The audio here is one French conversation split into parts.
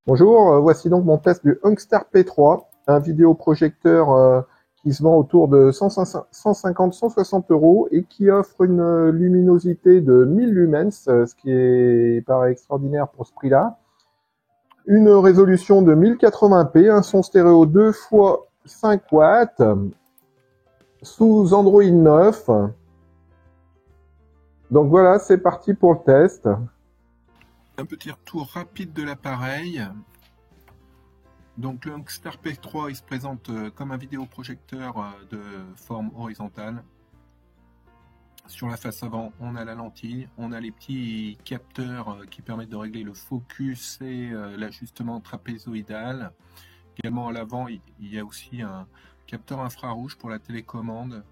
Bonjour, voici donc mon test du Youngstar P3, un vidéoprojecteur qui se vend autour de 150-160 € et qui offre une luminosité de 1000 lumens, ce qui paraît extraordinaire pour ce prix-là. Une résolution de 1080p, un son stéréo 2 x 5 watts, sous Android 9. Donc voilà, c'est parti pour le test. Un petit retour rapide de l'appareil. Donc le Youngstar P3 il se présente comme un vidéoprojecteur de forme horizontale. Sur la face avant, on a la lentille, on a les petits capteurs qui permettent de régler le focus et l'ajustement trapézoïdal. Également à l'avant, il y a aussi un capteur infrarouge pour la télécommande.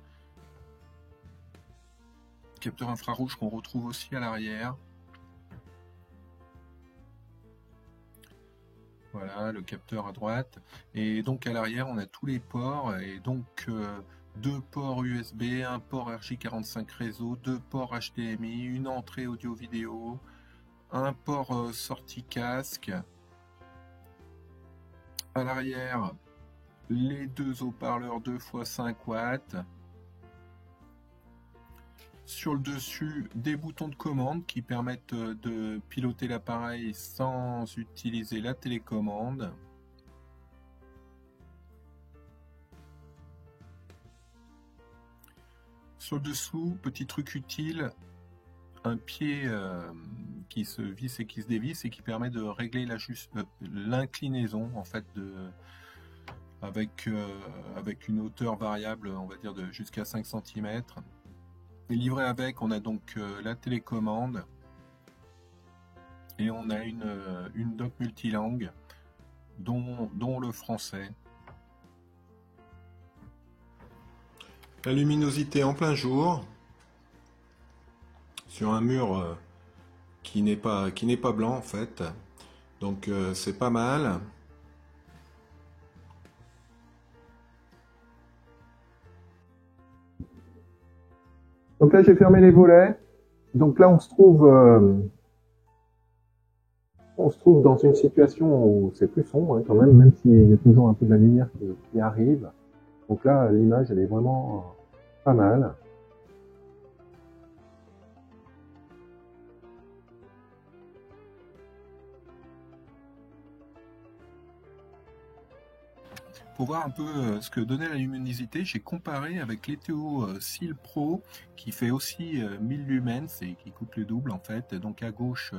Capteur infrarouge qu'on retrouve aussi à l'arrière. Voilà, le capteur à droite. Et donc à l'arrière, on a tous les ports. Et donc deux ports USB, un port RJ45 réseau, deux ports HDMI, une entrée audio-vidéo, un port sortie casque. À l'arrière, les deux haut-parleurs 2 x 5 watts. Sur le dessus, des boutons de commande qui permettent de piloter l'appareil sans utiliser la télécommande. Sur le dessous, petit truc utile, un pied qui se visse et qui se dévisse et qui permet de régler l'inclinaison en fait avec une hauteur variable, on va dire de jusqu'à 5 cm. Et livré avec, on a donc la télécommande et on a une dock multilangue, dont le français. La luminosité en plein jour, sur un mur qui n'est pas blanc en fait, donc c'est pas mal. Donc là, j'ai fermé les volets. Donc là, on se trouve dans une situation où c'est plus sombre quand même s'il y a toujours un peu de la lumière qui arrive. Donc là, l'image, elle est vraiment pas mal. Pour voir un peu ce que donnait la luminosité, j'ai comparé avec l'Eteo Seal Pro qui fait aussi 1000 lumens et qui coûte le double en fait. Donc à gauche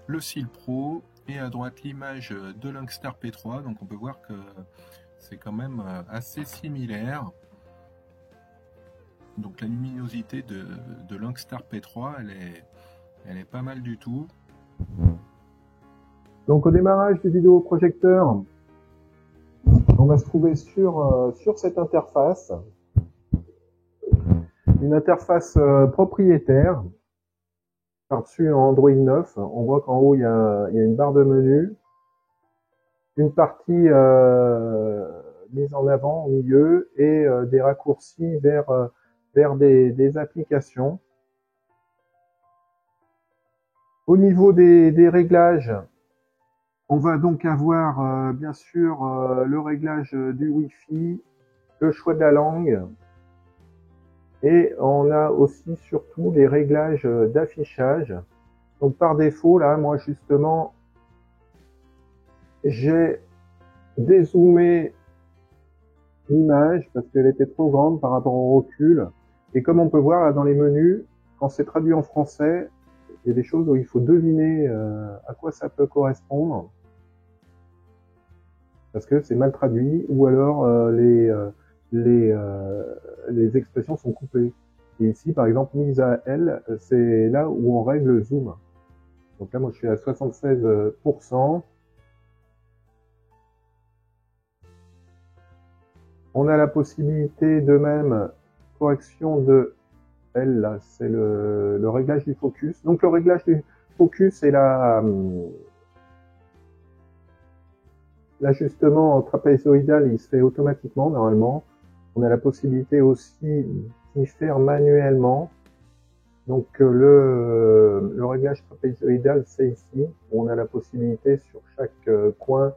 le Seal Pro et à droite l'image de l'Youngstar P3. Donc on peut voir que c'est quand même assez similaire. Donc la luminosité de l'Youngstar P3 elle est pas mal du tout. Donc au démarrage du vidéoprojecteur, on va se trouver sur cette interface, une interface propriétaire. Par-dessus en Android 9, on voit qu'en haut il y a une barre de menu, une partie mise en avant au milieu et des raccourcis vers des applications. Au niveau des réglages, on va donc avoir bien sûr le réglage du Wi-Fi, le choix de la langue, et on a aussi surtout les réglages d'affichage. Donc par défaut, là, moi justement, j'ai dézoomé l'image parce qu'elle était trop grande par rapport au recul. Et comme on peut voir là dans les menus, quand c'est traduit en français, il y a des choses où il faut deviner à quoi ça peut correspondre. Parce que c'est mal traduit, ou alors les expressions sont coupées. Et ici, par exemple, mise à L, c'est là où on règle le zoom. Donc là, moi, je suis à 76%. On a la possibilité de même correction de L, là, c'est le réglage du focus. Donc le réglage du focus et l'ajustement trapézoïdal, il se fait automatiquement normalement. On a la possibilité aussi d'y faire manuellement. Donc le réglage trapézoïdal, c'est ici, où on a la possibilité sur chaque coin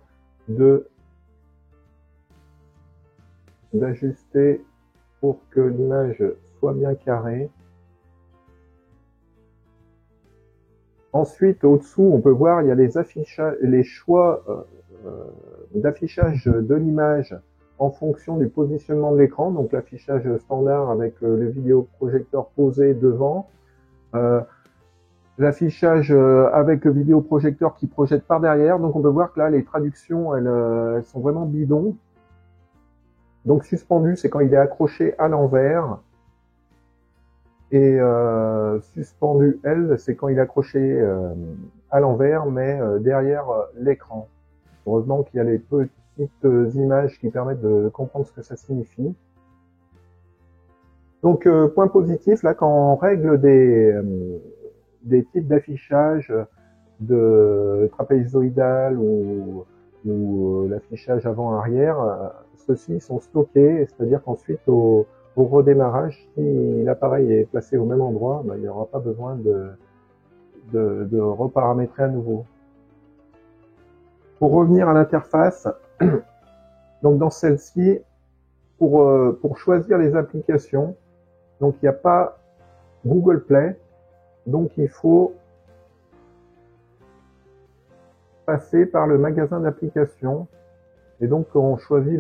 d'ajuster pour que l'image soit bien carrée. Ensuite, au-dessous, on peut voir, il y a les choix d'affichage de l'image en fonction du positionnement de l'écran. Donc l'affichage standard avec le vidéoprojecteur posé devant. L'affichage avec le vidéoprojecteur qui projette par derrière. Donc on peut voir que là, les traductions, elles sont vraiment bidons. Donc suspendu, c'est quand il est accroché à l'envers. Et suspendu L, c'est quand il est accroché à l'envers, mais derrière l'écran. Heureusement qu'il y a les petites images qui permettent de comprendre ce que ça signifie. Donc point positif, là quand on règle des types d'affichage de trapézoïdal ou l'affichage avant-arrière, ceux-ci sont stockés, c'est-à-dire qu'ensuite au redémarrage, si l'appareil est placé au même endroit, il n'y aura pas besoin de reparamétrer à nouveau. Pour revenir à l'interface, donc dans celle-ci, pour choisir les applications, donc il n'y a pas Google Play, donc il faut passer par le magasin d'applications. Et donc on choisit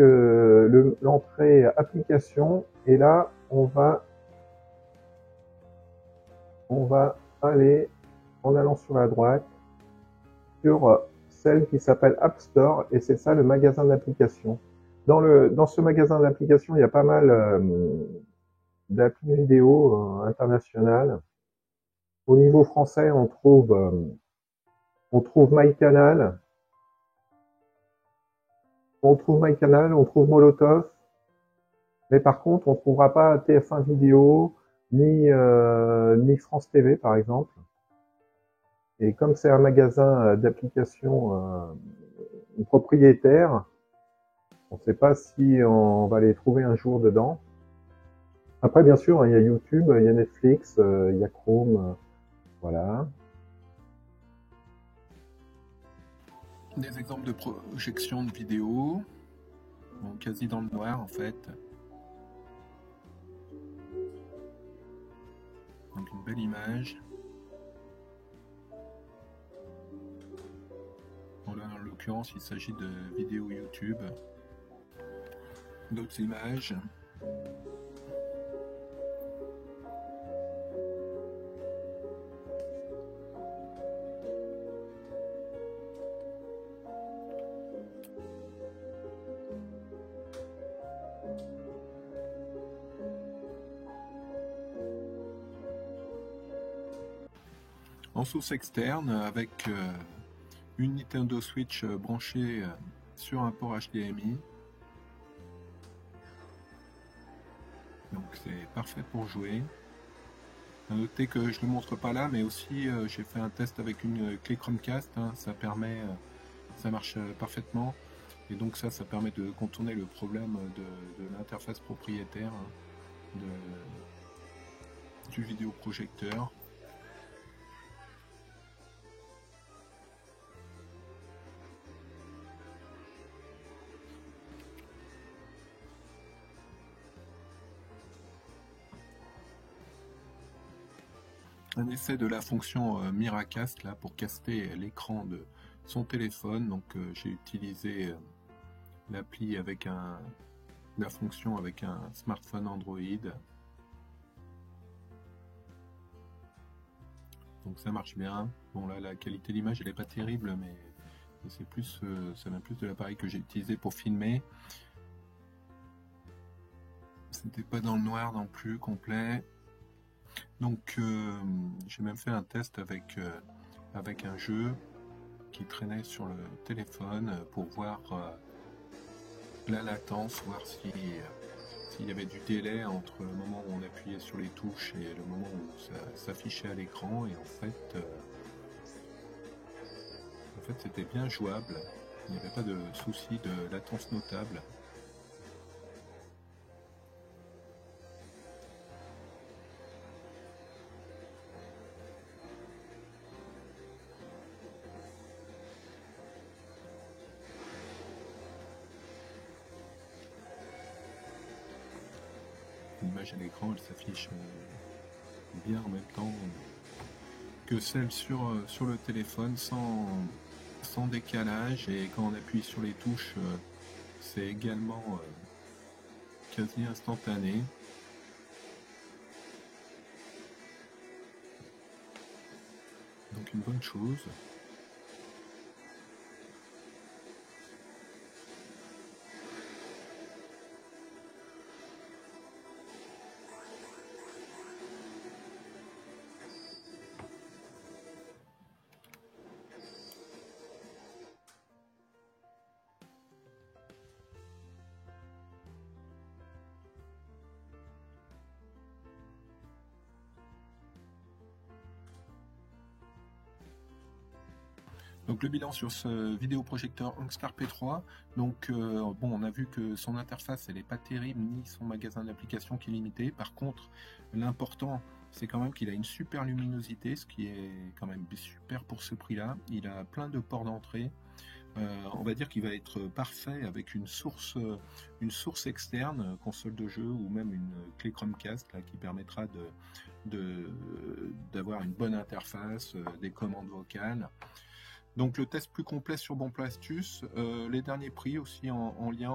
l'entrée application, et là on va aller, en allant sur la droite, sur celle qui s'appelle App Store, et c'est ça le magasin d'applications. Dans ce magasin d'applications, il y a pas mal d'applis vidéo internationales. Au niveau français, on trouve MyCanal, on trouve Molotov, mais par contre, on ne trouvera pas TF1 Vidéo, ni France TV, par exemple. Et comme c'est un magasin d'applications propriétaire, on ne sait pas si on va les trouver un jour dedans. Après, bien sûr, il y a YouTube, il y a Netflix, il y a Chrome, voilà. Des exemples de projection de vidéos, bon, quasi dans le noir en fait. Donc une belle image. Bon, là, en l'occurrence, il s'agit de vidéos YouTube. D'autres images. En source externe avec une Nintendo Switch branchée sur un port HDMI. Donc c'est parfait pour jouer. À noter que je ne le montre pas là, mais aussi j'ai fait un test avec une clé Chromecast. Ça marche parfaitement. Et donc ça permet de contourner le problème de l'interface propriétaire du vidéoprojecteur. Un essai de la fonction Miracast là pour caster l'écran de son téléphone. Donc j'ai utilisé l'appli avec la fonction avec un smartphone Android. Donc ça marche bien. Bon là la qualité d'image elle est pas terrible, mais c'est plus ça vient plus de l'appareil que j'ai utilisé pour filmer. C'était pas dans le noir non plus complet. Donc j'ai même fait un test avec un jeu qui traînait sur le téléphone pour voir la latence, voir s'il y avait du délai entre le moment où on appuyait sur les touches et le moment où ça s'affichait à l'écran. Et en fait c'était bien jouable. Il n'y avait pas de souci de latence notable. l'image à l'écran elle s'affiche bien en même temps que celle sur le téléphone sans décalage, et quand on appuie sur les touches c'est également quasi instantané. Donc une bonne chose. Donc le bilan sur ce vidéoprojecteur Angstar P3, donc bon, on a vu que son interface elle est pas terrible, ni son magasin d'applications qui est limité. Par contre, l'important c'est quand même qu'il a une super luminosité, ce qui est quand même super pour ce prix-là. Il a plein de ports d'entrée. On va dire qu'il va être parfait avec une source externe, console de jeu, ou même une clé Chromecast là, qui permettra d'avoir une bonne interface, des commandes vocales. Donc le test plus complet sur Bonplan Astuce, les derniers prix aussi en lien